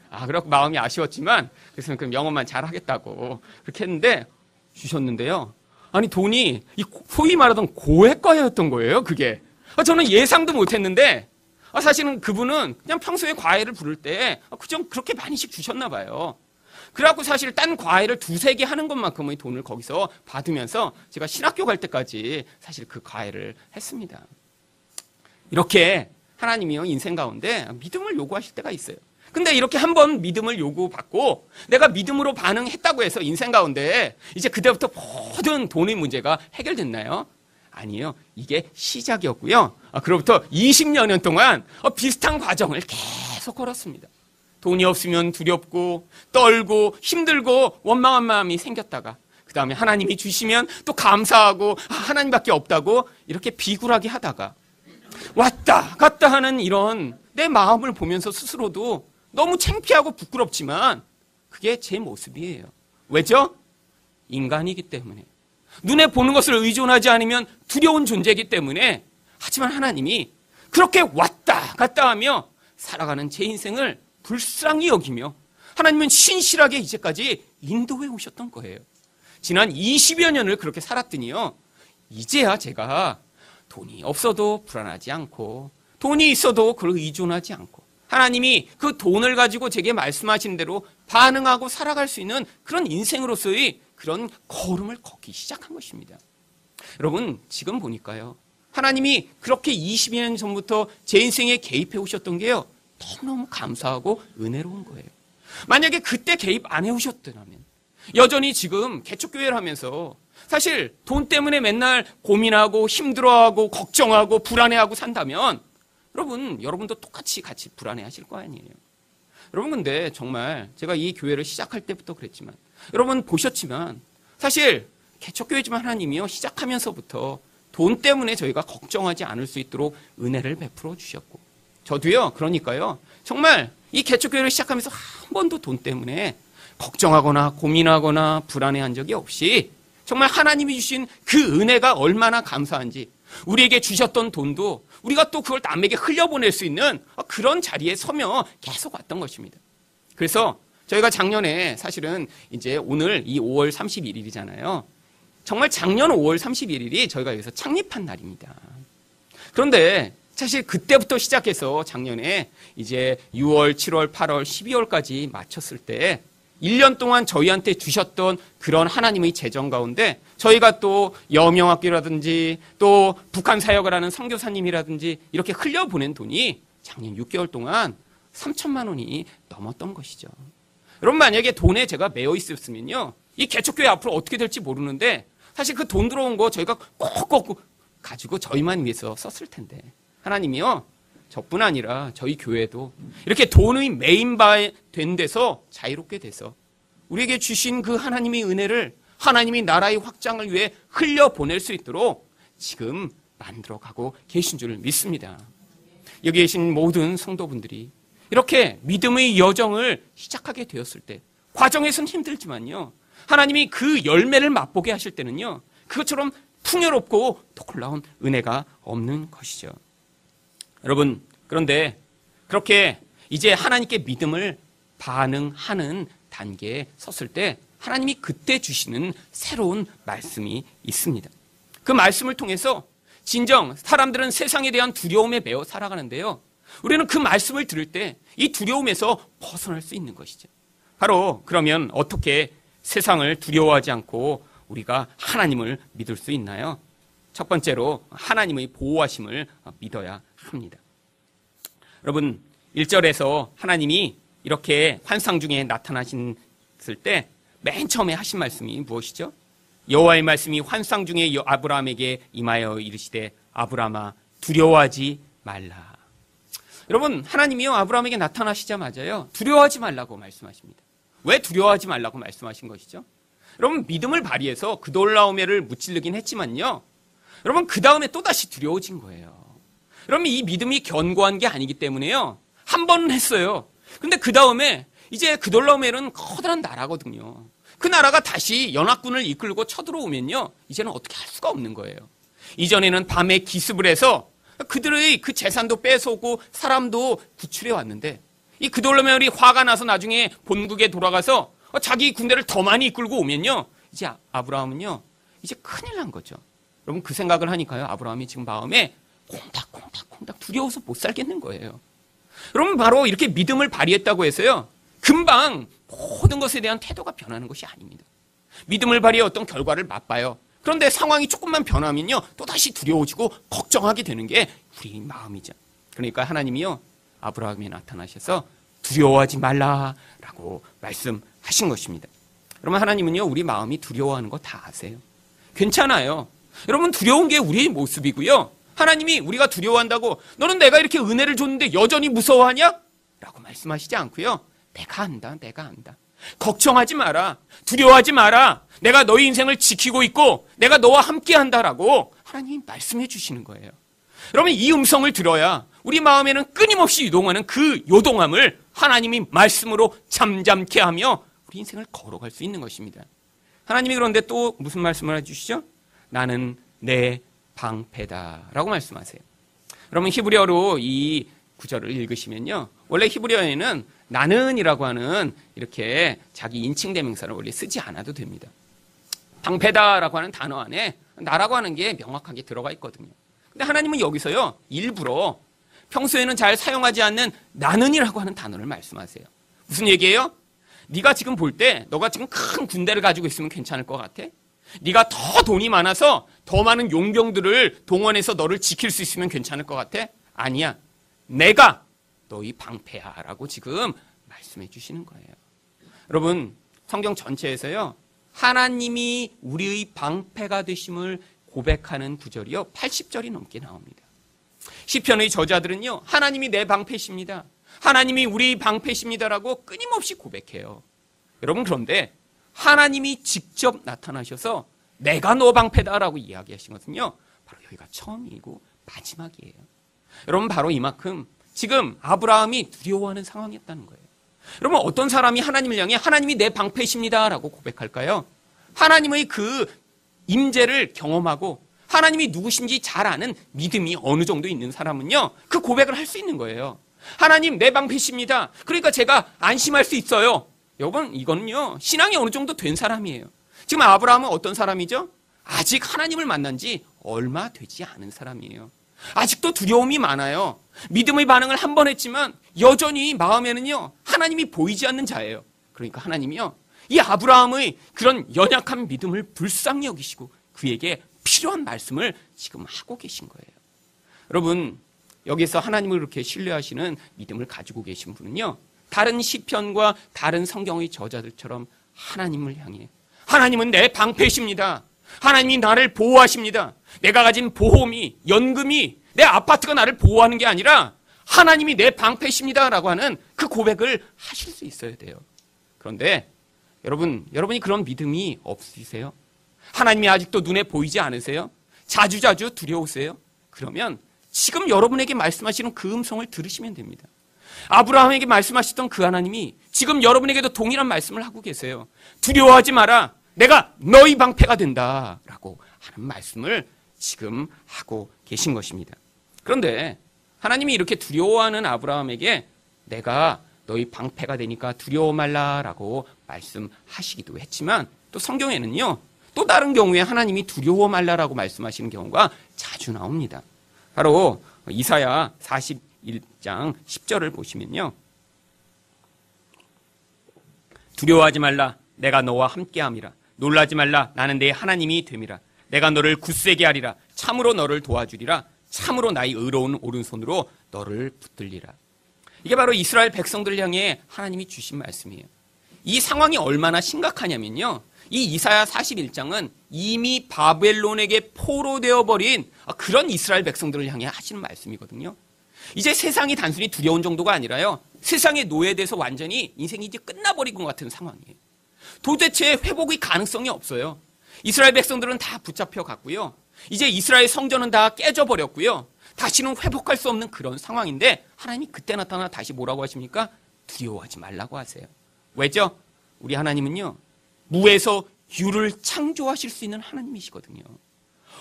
그래갖고 마음이 아쉬웠지만 그래서 그럼 영어만 잘 하겠다고 그렇게 했는데 주셨는데요. 아니, 돈이 소위 말하던 고액과외였던 거예요, 그게. 저는 예상도 못 했는데 사실은 그분은 그냥 평소에 과외를 부를 때 그좀 그렇게 많이씩 주셨나 봐요. 그래갖고 사실 딴 과외를 두세 개 하는 것만큼의 돈을 거기서 받으면서 제가 신학교 갈 때까지 사실 그 과외를 했습니다. 이렇게 하나님이요, 인생 가운데 믿음을 요구하실 때가 있어요. 근데 이렇게 한번 믿음을 요구받고 내가 믿음으로 반응했다고 해서 인생 가운데 이제 그때부터 모든 돈의 문제가 해결됐나요? 아니에요. 이게 시작이었고요. 그로부터 20여 년 동안 비슷한 과정을 계속 걸었습니다. 돈이 없으면 두렵고 떨고 힘들고 원망한 마음이 생겼다가 그 다음에 하나님이 주시면 또 감사하고 하나님밖에 없다고 이렇게 비굴하게 하다가 왔다 갔다 하는 이런 내 마음을 보면서 스스로도 너무 창피하고 부끄럽지만 그게 제 모습이에요. 왜죠? 인간이기 때문에. 눈에 보는 것을 의존하지 않으면 두려운 존재이기 때문에. 하지만 하나님이 그렇게 왔다 갔다 하며 살아가는 제 인생을 불쌍히 여기며 하나님은 신실하게 이제까지 인도해 오셨던 거예요. 지난 20여 년을 그렇게 살았더니요, 이제야 제가 돈이 없어도 불안하지 않고 돈이 있어도 그걸 의존하지 않고 하나님이 그 돈을 가지고 제게 말씀하신 대로 반응하고 살아갈 수 있는 그런 인생으로서의 그런 걸음을 걷기 시작한 것입니다. 여러분, 지금 보니까요, 하나님이 그렇게 20여 년 전부터 제 인생에 개입해 오셨던 게요, 너무너무 감사하고 은혜로운 거예요. 만약에 그때 개입 안 해 오셨더라면 여전히 지금 개척교회를 하면서 사실 돈 때문에 맨날 고민하고 힘들어하고 걱정하고 불안해하고 산다면 여러분도 똑같이 같이 불안해하실 거 아니에요. 여러분, 근데 정말 제가 이 교회를 시작할 때부터 그랬지만 여러분 보셨지만 사실 개척교회지만 하나님이요, 시작하면서부터 돈 때문에 저희가 걱정하지 않을 수 있도록 은혜를 베풀어 주셨고, 저도요, 그러니까요, 정말 이 개척교회를 시작하면서 한 번도 돈 때문에 걱정하거나 고민하거나 불안해한 적이 없이 정말 하나님이 주신 그 은혜가 얼마나 감사한지, 우리에게 주셨던 돈도 우리가 또 그걸 남에게 흘려보낼 수 있는 그런 자리에 서며 계속 왔던 것입니다. 그래서 저희가 작년에 사실은 이제 오늘 이 5월 31일이잖아요. 정말 작년 5월 31일이 저희가 여기서 창립한 날입니다. 그런데 사실 그때부터 시작해서 작년에 이제 6월, 7월, 8월, 12월까지 마쳤을 때 1년 동안 저희한테 주셨던 그런 하나님의 재정 가운데 저희가 또 여명학교라든지 또 북한 사역을 하는 선교사님이라든지 이렇게 흘려보낸 돈이 작년 6개월 동안 3천만 원이 넘었던 것이죠. 여러분, 만약에 돈에 제가 매여 있었으면요, 이 개척교회 앞으로 어떻게 될지 모르는데 사실 그 돈 들어온 거 저희가 꼭꼭 가지고 저희만 위해서 썼을 텐데 하나님이요, 저뿐 아니라 저희 교회도 이렇게 돈의 메인바 된 데서 자유롭게 돼서 우리에게 주신 그 하나님의 은혜를 하나님이 나라의 확장을 위해 흘려보낼 수 있도록 지금 만들어가고 계신 줄 믿습니다. 여기 계신 모든 성도분들이 이렇게 믿음의 여정을 시작하게 되었을 때 과정에서는 힘들지만요, 하나님이 그 열매를 맛보게 하실 때는요, 그것처럼 풍요롭고 또 놀라운 은혜가 없는 것이죠. 여러분, 그런데 그렇게 이제 하나님께 믿음을 반응하는 단계에 섰을 때 하나님이 그때 주시는 새로운 말씀이 있습니다. 그 말씀을 통해서 진정 사람들은 세상에 대한 두려움에 매여 살아가는데요, 우리는 그 말씀을 들을 때 이 두려움에서 벗어날 수 있는 것이죠. 바로 그러면 어떻게 세상을 두려워하지 않고 우리가 하나님을 믿을 수 있나요? 첫 번째로 하나님의 보호하심을 믿어야 합니다. 여러분, 1절에서 하나님이 이렇게 환상 중에 나타나셨을 때 맨 처음에 하신 말씀이 무엇이죠? 여호와의 말씀이 환상 중에 아브라함에게 임하여 이르시되 아브라함아 두려워하지 말라. 여러분, 하나님이요, 아브라함에게 나타나시자마자요, 두려워하지 말라고 말씀하십니다. 왜 두려워하지 말라고 말씀하신 것이죠? 여러분, 믿음을 발휘해서 그 놀라움을 무찌르긴 했지만요, 여러분, 그 다음에 또다시 두려워진 거예요. 여러분, 이 믿음이 견고한 게 아니기 때문에요, 한 번은 했어요. 근데 그 다음에 이제 그 놀라움에는 커다란 나라거든요. 그 나라가 다시 연합군을 이끌고 쳐들어오면요, 이제는 어떻게 할 수가 없는 거예요. 이전에는 밤에 기습을 해서 그들의 그 재산도 뺏어오고 사람도 구출해 왔는데 이 그돌라오멜이 화가 나서 나중에 본국에 돌아가서 자기 군대를 더 많이 이끌고 오면요, 이제 아브라함은요, 이제 큰일 난 거죠. 여러분, 그 생각을 하니까요, 아브라함이 지금 마음에 콩닥콩닥 두려워서 못 살겠는 거예요. 여러분, 바로 이렇게 믿음을 발휘했다고 해서요, 금방 모든 것에 대한 태도가 변하는 것이 아닙니다. 믿음을 발휘해 어떤 결과를 맛봐요. 그런데 상황이 조금만 변하면요, 또다시 두려워지고 걱정하게 되는 게 우리 마음이죠. 그러니까 하나님이요, 아브라함에 나타나셔서 두려워하지 말라라고 말씀하신 것입니다. 여러분, 하나님은요, 우리 마음이 두려워하는 거 다 아세요. 괜찮아요. 여러분, 두려운 게 우리의 모습이고요, 하나님이 우리가 두려워한다고 너는 내가 이렇게 은혜를 줬는데 여전히 무서워하냐? 라고 말씀하시지 않고요. 내가 안다, 내가 안다. 걱정하지 마라. 두려워하지 마라. 내가 너희 인생을 지키고 있고 내가 너와 함께 한다라고 하나님이 말씀해 주시는 거예요. 여러분, 이 음성을 들어야 우리 마음에는 끊임없이 유동하는 그 요동함을 하나님이 말씀으로 잠잠케 하며 우리 인생을 걸어갈 수 있는 것입니다. 하나님이 그런데 또 무슨 말씀을 해주시죠? 나는 내 방패다라고 말씀하세요. 여러분, 히브리어로 이 구절을 읽으시면요, 원래 히브리어에는 나는이라고 하는 이렇게 자기 인칭 대명사를 원래 쓰지 않아도 됩니다. 방패다라고 하는 단어 안에 나라고 하는 게 명확하게 들어가 있거든요. 근데 하나님은 여기서요, 일부러 평소에는 잘 사용하지 않는 나는이라고 하는 단어를 말씀하세요. 무슨 얘기예요? 네가 지금 볼 때 너가 지금 큰 군대를 가지고 있으면 괜찮을 것 같아? 네가 더 돈이 많아서 더 많은 용병들을 동원해서 너를 지킬 수 있으면 괜찮을 것 같아? 아니야. 내가 너희 방패야 라고 지금 말씀해 주시는 거예요. 여러분, 성경 전체에서요, 하나님이 우리의 방패가 되심을 고백하는 구절이요, 80절이 넘게 나옵니다. 시편의 저자들은요, 하나님이 내 방패십니다, 하나님이 우리 방패십니다라고 끊임없이 고백해요. 여러분, 그런데 하나님이 직접 나타나셔서 내가 너 방패다라고 이야기하시거든요. 바로 여기가 처음이고 마지막이에요. 여러분, 바로 이만큼 지금 아브라함이 두려워하는 상황이었다는 거예요. 여러분, 어떤 사람이 하나님을 향해 하나님이 내 방패십니다라고 고백할까요? 하나님의 그 임재를 경험하고 하나님이 누구신지 잘 아는 믿음이 어느 정도 있는 사람은요, 그 고백을 할 수 있는 거예요. 하나님 내 방패십니다. 그러니까 제가 안심할 수 있어요. 여러분, 이거는요, 신앙이 어느 정도 된 사람이에요. 지금 아브라함은 어떤 사람이죠? 아직 하나님을 만난 지 얼마 되지 않은 사람이에요. 아직도 두려움이 많아요. 믿음의 반응을 한 번 했지만 여전히 마음에는요, 하나님이 보이지 않는 자예요. 그러니까 하나님이요, 이 아브라함의 그런 연약한 믿음을 불쌍히 여기시고 그에게 필요한 말씀을 지금 하고 계신 거예요. 여러분, 여기서 하나님을 그렇게 신뢰하시는 믿음을 가지고 계신 분은요, 다른 시편과 다른 성경의 저자들처럼 하나님을 향해 하나님은 내 방패십니다, 하나님이 나를 보호하십니다, 내가 가진 보험이, 연금이, 내 아파트가 나를 보호하는 게 아니라 하나님이 내 방패십니다라고 하는 그 고백을 하실 수 있어야 돼요. 그런데 여러분이 그런 믿음이 없으세요? 하나님이 아직도 눈에 보이지 않으세요? 자주자주 두려우세요? 그러면 지금 여러분에게 말씀하시는 그 음성을 들으시면 됩니다. 아브라함에게 말씀하셨던 그 하나님이 지금 여러분에게도 동일한 말씀을 하고 계세요. 두려워하지 마라. 내가 너희 방패가 된다라고 하는 말씀을 지금 하고 계신 것입니다. 그런데 하나님이 이렇게 두려워하는 아브라함에게 내가 너희 방패가 되니까 두려워 말라라고 말씀하시기도 했지만, 또 성경에는요, 또 다른 경우에 하나님이 두려워 말라라고 말씀하시는 경우가 자주 나옵니다. 바로 이사야 41장 10절을 보시면요, 두려워하지 말라. 내가 너와 함께함이라. 놀라지 말라. 나는 내 하나님이 됨이라. 내가 너를 굳세게 하리라. 참으로 너를 도와주리라. 참으로 나의 의로운 오른손으로 너를 붙들리라. 이게 바로 이스라엘 백성들을 향해 하나님이 주신 말씀이에요. 이 상황이 얼마나 심각하냐면요, 이 이사야 41장은 이미 바벨론에게 포로되어 버린 그런 이스라엘 백성들을 향해 하시는 말씀이거든요. 이제 세상이 단순히 두려운 정도가 아니라요, 세상에 노예돼서 완전히 인생이 이제 끝나버린 것 같은 상황이에요. 도대체 회복의 가능성이 없어요. 이스라엘 백성들은 다 붙잡혀 갔고요, 이제 이스라엘 성전은 다 깨져버렸고요, 다시는 회복할 수 없는 그런 상황인데 하나님이 그때 나타나 다시 뭐라고 하십니까? 두려워하지 말라고 하세요. 왜죠? 우리 하나님은요, 무에서 유를 창조하실 수 있는 하나님이시거든요.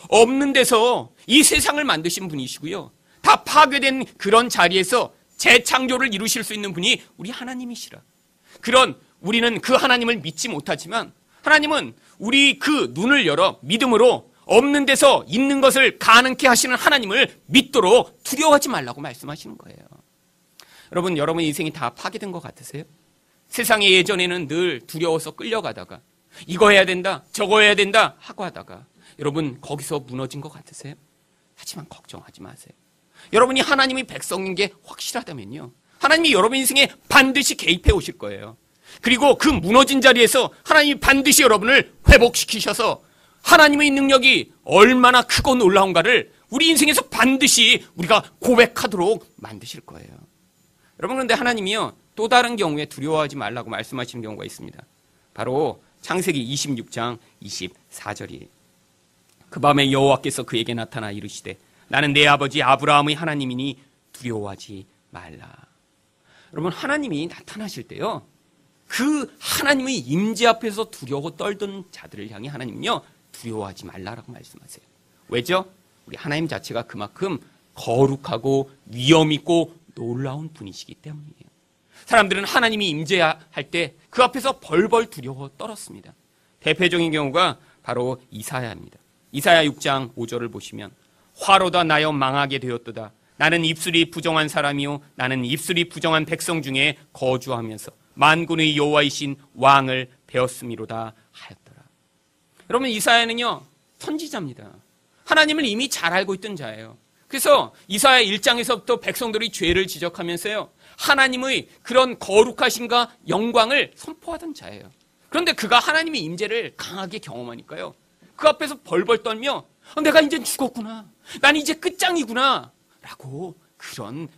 없는 데서 이 세상을 만드신 분이시고요, 다 파괴된 그런 자리에서 재창조를 이루실 수 있는 분이 우리 하나님이시라. 그런 우리는 그 하나님을 믿지 못하지만 하나님은 우리 그 눈을 열어 믿음으로 없는 데서 있는 것을 가능케 하시는 하나님을 믿도록 두려워하지 말라고 말씀하시는 거예요. 여러분, 여러분 인생이 다 파괴된 것 같으세요? 세상에 예전에는 늘 두려워서 끌려가다가 이거 해야 된다, 저거 해야 된다 하고 하다가 여러분 거기서 무너진 것 같으세요? 하지만 걱정하지 마세요. 여러분이 하나님의 백성인 게 확실하다면요, 하나님이 여러분 인생에 반드시 개입해 오실 거예요. 그리고 그 무너진 자리에서 하나님이 반드시 여러분을 회복시키셔서 하나님의 능력이 얼마나 크고 놀라운가를 우리 인생에서 반드시 우리가 고백하도록 만드실 거예요. 여러분, 그런데 하나님이요, 또 다른 경우에 두려워하지 말라고 말씀하시는 경우가 있습니다. 바로 창세기 26장 24절이에요. 그 밤에 여호와께서 그에게 나타나 이르시되 나는 내 아버지 아브라함의 하나님이니 두려워하지 말라. 여러분, 하나님이 나타나실 때요, 그 하나님의 임재 앞에서 두려워 떨던 자들을 향해 하나님은요, 두려워하지 말라라고 말씀하세요. 왜죠? 우리 하나님 자체가 그만큼 거룩하고 위엄 있고 놀라운 분이시기 때문이에요. 사람들은 하나님이 임재할 때 그 앞에서 벌벌 두려워 떨었습니다. 대표적인 경우가 바로 이사야입니다. 이사야 6장 5절을 보시면 화로다 나여 망하게 되었도다. 나는 입술이 부정한 사람이요 나는 입술이 부정한 백성 중에 거주하면서 만군의 여호와이신 왕을 배웠음이로다 하였더라. 여러분, 이사야는요, 선지자입니다. 하나님을 이미 잘 알고 있던 자예요. 그래서 이사야 1장에서부터 백성들의 죄를 지적하면서요, 하나님의 그런 거룩하심과 영광을 선포하던 자예요. 그런데 그가 하나님의 임재를 강하게 경험하니까요, 그 앞에서 벌벌 떨며 내가 이제 죽었구나, 난 이제 끝장이구나 라고 그런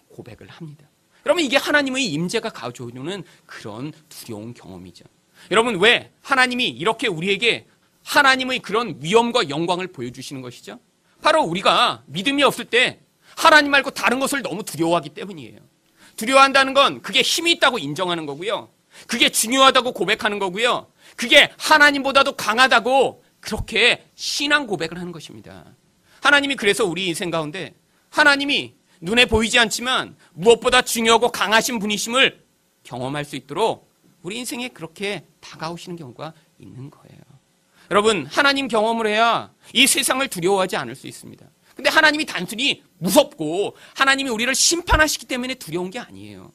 고백을 합니다. 여러분, 이게 하나님의 임재가 가져오는 그런 두려운 경험이죠. 여러분, 왜 하나님이 이렇게 우리에게 하나님의 그런 위엄과 영광을 보여주시는 것이죠? 바로 우리가 믿음이 없을 때 하나님 말고 다른 것을 너무 두려워하기 때문이에요. 두려워한다는 건 그게 힘이 있다고 인정하는 거고요, 그게 중요하다고 고백하는 거고요, 그게 하나님보다도 강하다고 그렇게 신앙 고백을 하는 것입니다. 하나님이 그래서 우리 인생 가운데 하나님이 눈에 보이지 않지만 무엇보다 중요하고 강하신 분이심을 경험할 수 있도록 우리 인생에 그렇게 다가오시는 경우가 있는 거예요. 여러분, 하나님 경험을 해야 이 세상을 두려워하지 않을 수 있습니다. 근데 하나님이 단순히 무섭고 하나님이 우리를 심판하시기 때문에 두려운 게 아니에요.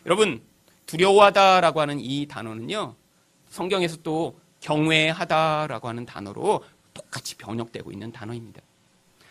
여러분, 두려워하다라고 하는 이 단어는요, 성경에서 또 경외하다라고 하는 단어로 똑같이 번역되고 있는 단어입니다.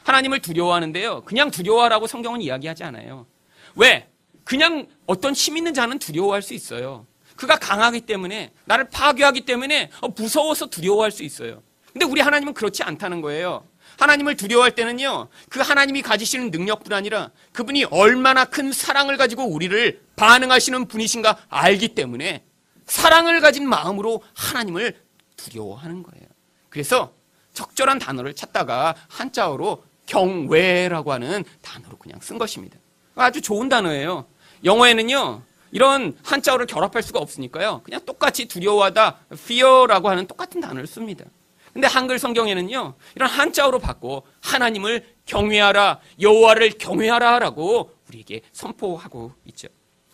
하나님을 두려워하는데요, 그냥 두려워하라고 성경은 이야기하지 않아요. 왜? 그냥 어떤 힘 있는 자는 두려워할 수 있어요. 그가 강하기 때문에, 나를 파괴하기 때문에 무서워서 두려워할 수 있어요. 근데 우리 하나님은 그렇지 않다는 거예요. 하나님을 두려워할 때는요, 그 하나님이 가지시는 능력뿐 아니라 그분이 얼마나 큰 사랑을 가지고 우리를 반응하시는 분이신가 알기 때문에 사랑을 가진 마음으로 하나님을 두려워하는 거예요. 그래서 적절한 단어를 찾다가 한자어로 경외라고 하는 단어로 그냥 쓴 것입니다. 아주 좋은 단어예요. 영어에는요, 이런 한자어를 결합할 수가 없으니까요, 그냥 똑같이 두려워하다, fear라고 하는 똑같은 단어를 씁니다. 근데 한글 성경에는요, 이런 한자어로 바꿔 하나님을 경외하라, 여호와를 경외하라라고 우리에게 선포하고 있죠.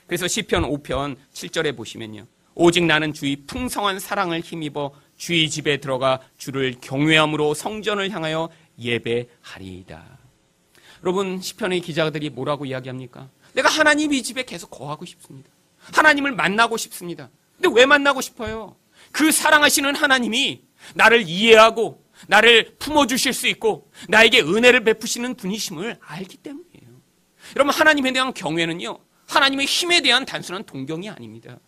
그래서 시편 5편 7절에 보시면요, 오직 나는 주의 풍성한 사랑을 힘입어 주의 집에 들어가 주를 경외함으로 성전을 향하여 예배하리이다. 여러분, 시편의 기자들이 뭐라고 이야기합니까? 내가 하나님 이 집에 계속 거하고 싶습니다. 하나님을 만나고 싶습니다. 근데 왜 만나고 싶어요? 그 사랑하시는 하나님이 나를 이해하고 나를 품어주실 수 있고 나에게 은혜를 베푸시는 분이심을 알기 때문이에요. 여러분, 하나님에 대한 경외는요, 하나님의 힘에 대한 단순한 동경이 아닙니다.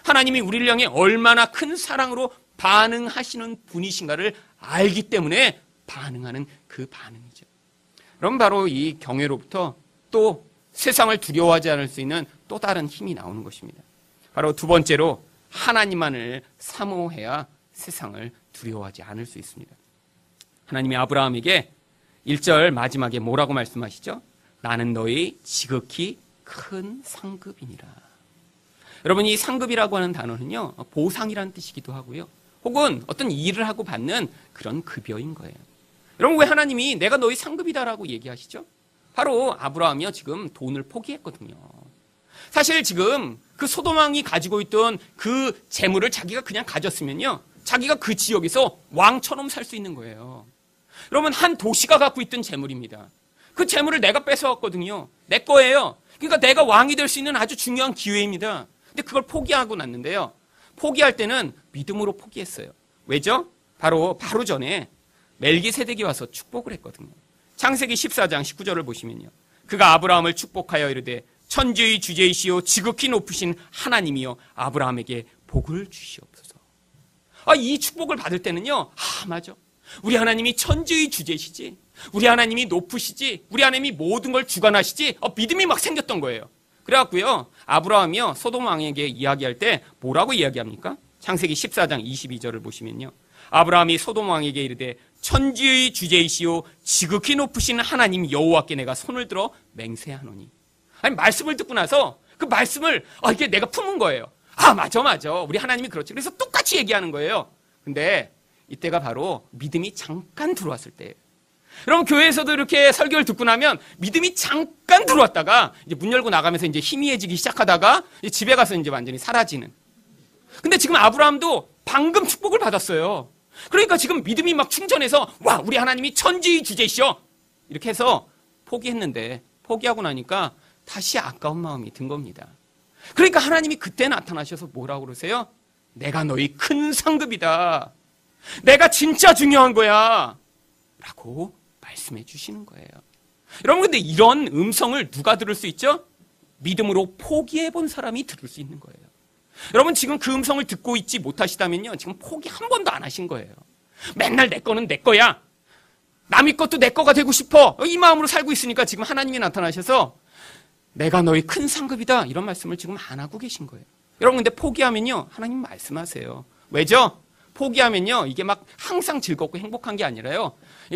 하나님이 우리를 향해 얼마나 큰 사랑으로 반응하시는 분이신가를 알기 때문에 반응하는 그 반응이죠. 그럼 바로 이 경외로부터 또 세상을 두려워하지 않을 수 있는 또 다른 힘이 나오는 것입니다. 바로 두 번째로 하나님만을 사모해야 세상을 두려워하지 않을 수 있습니다. 하나님이 아브라함에게 1절 마지막에 뭐라고 말씀하시죠? 나는 너희 지극히 큰 상급이니라. 여러분, 이 상급이라고 하는 단어는요, 보상이라는 뜻이기도 하고요, 혹은 어떤 일을 하고 받는 그런 급여인 거예요. 여러분, 왜 하나님이 내가 너희 상급이다라고 얘기하시죠? 바로 아브라함이요, 지금 돈을 포기했거든요. 사실 지금 그 소돔 왕이 가지고 있던 그 재물을 자기가 그냥 가졌으면요, 자기가 그 지역에서 왕처럼 살 수 있는 거예요. 여러분, 한 도시가 갖고 있던 재물입니다. 그 재물을 내가 뺏어왔거든요. 내 거예요. 그러니까 내가 왕이 될 수 있는 아주 중요한 기회입니다. 근데 그걸 포기하고 났는데요, 포기할 때는 믿음으로 포기했어요. 왜죠? 바로 전에 멜기세덱이 와서 축복을 했거든요. 창세기 14장 19절을 보시면요, 그가 아브라함을 축복하여 이르되 천지의 주제이시오 지극히 높으신 하나님이여 아브라함에게 복을 주시옵소서. 이 축복을 받을 때는요, 맞아, 우리 하나님이 천지의 주제시지, 우리 하나님이 높으시지, 우리 하나님이 모든 걸 주관하시지, 믿음이 막 생겼던 거예요. 그래갖고요, 아브라함이요, 소돔 왕에게 이야기할 때 뭐라고 이야기합니까? 창세기 14장 22절을 보시면요. 아브라함이 소돔 왕에게 이르되 천지의 주제이시오 지극히 높으신 하나님 여호와께 내가 손을 들어 맹세하노니. 아니, 말씀을 듣고 나서 그 말씀을 이게 내가 품은 거예요. 맞아. 우리 하나님이 그렇지. 그래서 똑같이 얘기하는 거예요. 근데 이때가 바로 믿음이 잠깐 들어왔을 때예요. 여러분, 교회에서도 이렇게 설교를 듣고 나면 믿음이 잠깐 들어왔다가 이제 문 열고 나가면서 이제 희미해지기 시작하다가 이제 집에 가서 이제 완전히 사라지는. 근데 지금 아브라함도 방금 축복을 받았어요. 그러니까 지금 믿음이 막 충전해서 와, 우리 하나님이 천지의 주제시여 이렇게 해서 포기했는데, 포기하고 나니까 다시 아까운 마음이 든 겁니다. 그러니까 하나님이 그때 나타나셔서 뭐라고 그러세요? 내가 너희 큰 상급이다. 내가 진짜 중요한 거야. 라고 말씀해 주시는 거예요. 여러분, 근데 이런 음성을 누가 들을 수 있죠? 믿음으로 포기해 본 사람이 들을 수 있는 거예요. 여러분, 지금 그 음성을 듣고 있지 못하시다면요, 지금 포기 한 번도 안 하신 거예요. 맨날 내 거는 내 거야. 남의 것도 내 거가 되고 싶어. 이 마음으로 살고 있으니까 지금 하나님이 나타나셔서 내가 너희 큰 상급이다, 이런 말씀을 지금 안 하고 계신 거예요. 여러분, 근데 포기하면요, 하나님 말씀하세요. 왜죠? 포기하면요, 이게 막 항상 즐겁고 행복한 게 아니라요,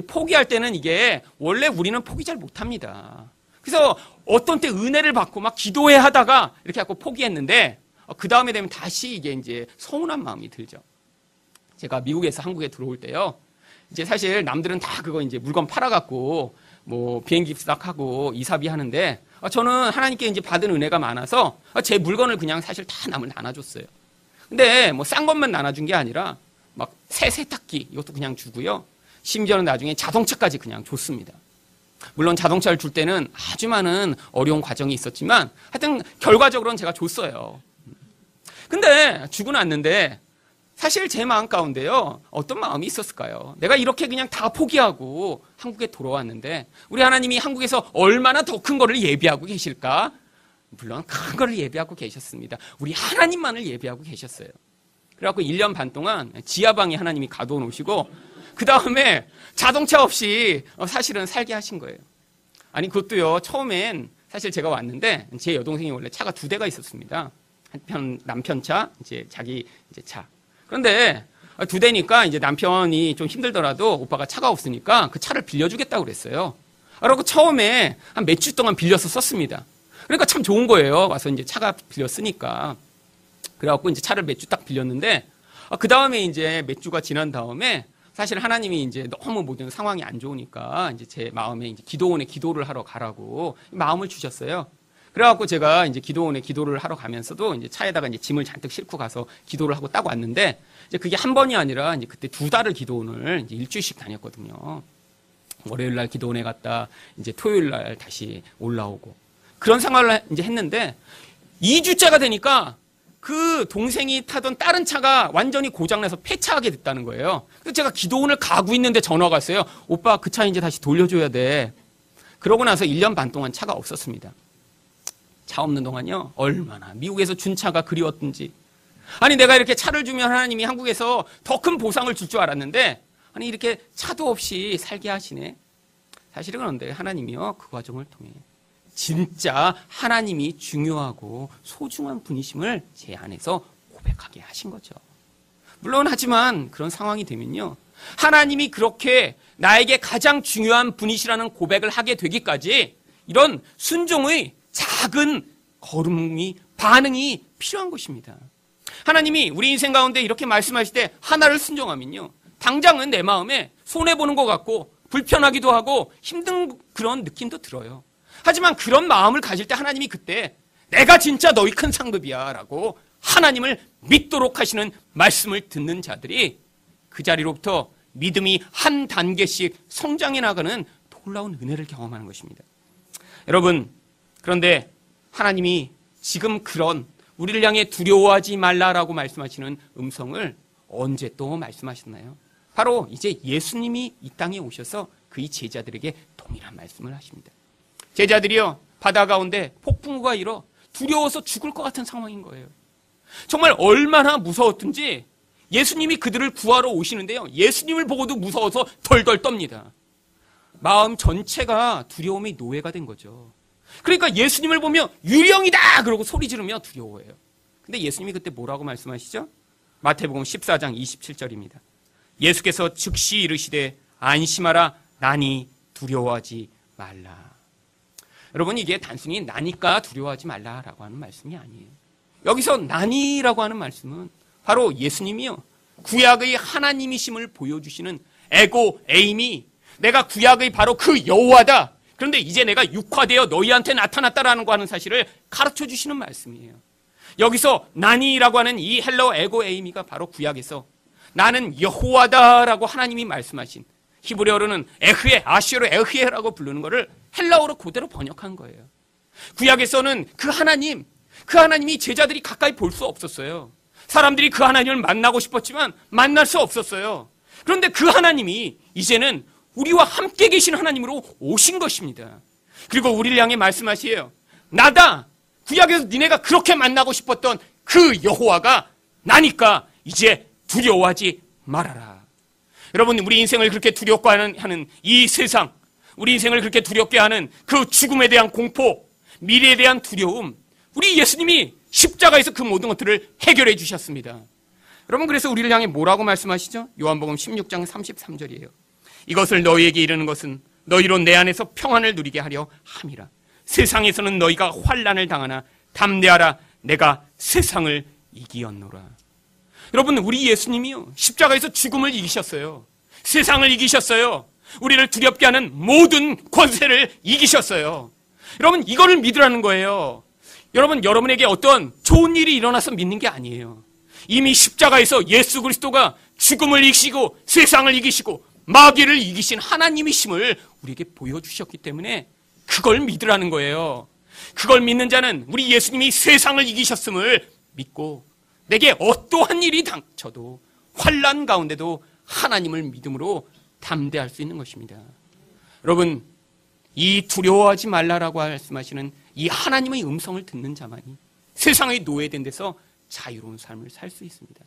포기할 때는 이게 원래 우리는 포기 잘 못합니다. 그래서 어떤 때 은혜를 받고 막 기도해 하다가 이렇게 하고 포기했는데 그 다음에 되면 다시 이게 이제 서운한 마음이 들죠. 제가 미국에서 한국에 들어올 때요, 이제 사실 남들은 다 그거 이제 물건 팔아갖고 뭐 비행기 싹하고 이사비 하는데 저는 하나님께 이제 받은 은혜가 많아서 제 물건을 그냥 사실 다 남을 나눠줬어요. 근데 뭐 싼 것만 나눠준 게 아니라 막 새 세탁기 이것도 그냥 주고요. 심지어는 나중에 자동차까지 그냥 줬습니다. 물론 자동차를 줄 때는 아주 많은 어려운 과정이 있었지만 하여튼 결과적으로는 제가 줬어요. 근데 주고 났는데 사실 제 마음 가운데요, 어떤 마음이 있었을까요? 내가 이렇게 그냥 다 포기하고 한국에 돌아왔는데 우리 하나님이 한국에서 얼마나 더 큰 거를 예비하고 계실까? 물론 큰 거를 예비하고 계셨습니다. 우리 하나님만을 예비하고 계셨어요. 그래갖고 1년 반 동안 지하방에 하나님이 가둬 놓으시고 그 다음에 자동차 없이 사실은 살게 하신 거예요. 아니, 그것도요, 처음엔 사실 제가 왔는데 제 여동생이 원래 차가 2대가 있었습니다. 한편 남편 차, 이제 자기 이제 차. 그런데 2대니까 이제 남편이 좀 힘들더라도 오빠가 차가 없으니까 그 차를 빌려주겠다고 그랬어요. 그리고 처음에 한 몇 주 동안 빌려서 썼습니다. 그러니까 참 좋은 거예요. 와서 이제 차가 빌려 쓰니까. 그래갖고 이제 차를 몇 주 딱 빌렸는데 그 다음에 이제 몇 주가 지난 다음에 사실 하나님이 이제 너무 모든 상황이 안 좋으니까 이제 제 마음에 이제 기도원에 기도를 하러 가라고 마음을 주셨어요. 그래갖고 제가 이제 기도원에 기도를 하러 가면서도 이제 차에다가 이제 짐을 잔뜩 싣고 가서 기도를 하고 딱 왔는데 이제 그게 한 번이 아니라 이제 그때 2달을 기도원을 이제 일주일씩 다녔거든요. 월요일 날 기도원에 갔다 이제 토요일 날 다시 올라오고 그런 생활을 이제 했는데 2주째가 되니까 그 동생이 타던 다른 차가 완전히 고장나서 폐차하게 됐다는 거예요. 그래서 제가 기도원을 가고 있는데 전화가 왔어요. 오빠, 그 차 이제 다시 돌려줘야 돼. 그러고 나서 1년 반 동안 차가 없었습니다. 차 없는 동안요, 얼마나 미국에서 준 차가 그리웠던지. 아니, 내가 이렇게 차를 주면 하나님이 한국에서 더 큰 보상을 줄 줄 알았는데 아니, 이렇게 차도 없이 살게 하시네. 사실은 그런데 하나님이요, 그 과정을 통해 진짜 하나님이 중요하고 소중한 분이심을 제 안에서 고백하게 하신 거죠. 물론 하지만 그런 상황이 되면요, 하나님이 그렇게 나에게 가장 중요한 분이시라는 고백을 하게 되기까지 이런 순종의 작은 걸음이, 반응이 필요한 것입니다. 하나님이 우리 인생 가운데 이렇게 말씀하실 때 하나를 순종하면요, 당장은 내 마음에 손해보는 것 같고 불편하기도 하고 힘든 그런 느낌도 들어요. 하지만 그런 마음을 가질 때 하나님이 그때 내가 진짜 너희 큰 상급이야 라고 하나님을 믿도록 하시는 말씀을 듣는 자들이 그 자리로부터 믿음이 한 단계씩 성장해 나가는 놀라운 은혜를 경험하는 것입니다. 여러분, 그런데 하나님이 지금 그런 우리를 향해 두려워하지 말라라고 말씀하시는 음성을 언제 또 말씀하셨나요? 바로 이제 예수님이 이 땅에 오셔서 그의 제자들에게 동일한 말씀을 하십니다. 제자들이요, 바다 가운데 폭풍우가 일어 두려워서 죽을 것 같은 상황인 거예요. 정말 얼마나 무서웠든지 예수님이 그들을 구하러 오시는데요, 예수님을 보고도 무서워서 덜덜 떱니다. 마음 전체가 두려움의 노예가 된 거죠. 그러니까 예수님을 보며 유령이다! 그러고 소리 지르며 두려워해요. 근데 예수님이 그때 뭐라고 말씀하시죠? 마태복음 14장 27절입니다. 예수께서 즉시 이르시되 안심하라 나니 두려워하지 말라. 여러분, 이게 단순히 나니까 두려워하지 말라라고 하는 말씀이 아니에요. 여기서 나니라고 하는 말씀은 바로 예수님이요, 구약의 하나님이심을 보여주시는 에고 에임이 내가 구약의 바로 그 여호와다. 그런데 이제 내가 육화되어 너희한테 나타났다라는 거 하는 사실을 가르쳐 주시는 말씀이에요. 여기서 나니라고 하는 이 헬러 에고 에이미가 바로 구약에서 나는 여호와다라고 하나님이 말씀하신, 히브리어로는 에흐에, 아시어로 에흐에라고 부르는 것을 헬라어로 그대로 번역한 거예요. 구약에서는 그 하나님이 제자들이 가까이 볼 수 없었어요. 사람들이 그 하나님을 만나고 싶었지만 만날 수 없었어요. 그런데 그 하나님이 이제는 우리와 함께 계신 하나님으로 오신 것입니다. 그리고 우리를 향해 말씀하시에요. 나다! 구약에서 니네가 그렇게 만나고 싶었던 그 여호와가 나니까 이제 두려워하지 말아라. 여러분, 우리 인생을 그렇게 두렵게 하는 이 세상, 우리 인생을 그렇게 두렵게 하는 그 죽음에 대한 공포, 미래에 대한 두려움, 우리 예수님이 십자가에서 그 모든 것들을 해결해 주셨습니다. 여러분, 그래서 우리를 향해 뭐라고 말씀하시죠? 요한복음 16장 33절이에요. 이것을 너희에게 이르는 것은 너희로 내 안에서 평안을 누리게 하려 함이라. 세상에서는 너희가 환난을 당하나 담대하라. 내가 세상을 이기었노라. 여러분, 우리 예수님이요, 십자가에서 죽음을 이기셨어요. 세상을 이기셨어요. 우리를 두렵게 하는 모든 권세를 이기셨어요. 여러분, 이거를 믿으라는 거예요. 여러분에게 어떤 좋은 일이 일어나서 믿는 게 아니에요. 이미 십자가에서 예수 그리스도가 죽음을 이기시고 세상을 이기시고 마귀를 이기신 하나님이심을 우리에게 보여주셨기 때문에 그걸 믿으라는 거예요. 그걸 믿는 자는 우리 예수님이 세상을 이기셨음을 믿고 내게 어떠한 일이 닥쳐도 환난 가운데도 하나님을 믿음으로 담대할 수 있는 것입니다. 여러분, 이 두려워하지 말라라고 말씀하시는 이 하나님의 음성을 듣는 자만이 세상의 노예된 데서 자유로운 삶을 살 수 있습니다.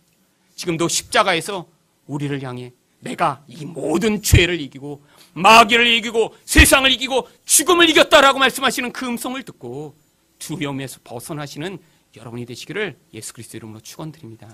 지금도 십자가에서 우리를 향해 내가 이 모든 죄를 이기고 마귀를 이기고 세상을 이기고 죽음을 이겼다라고 말씀하시는 그 음성을 듣고 두려움에서 벗어나시는 여러분이 되시기를 예수 그리스도 이름으로 축원드립니다.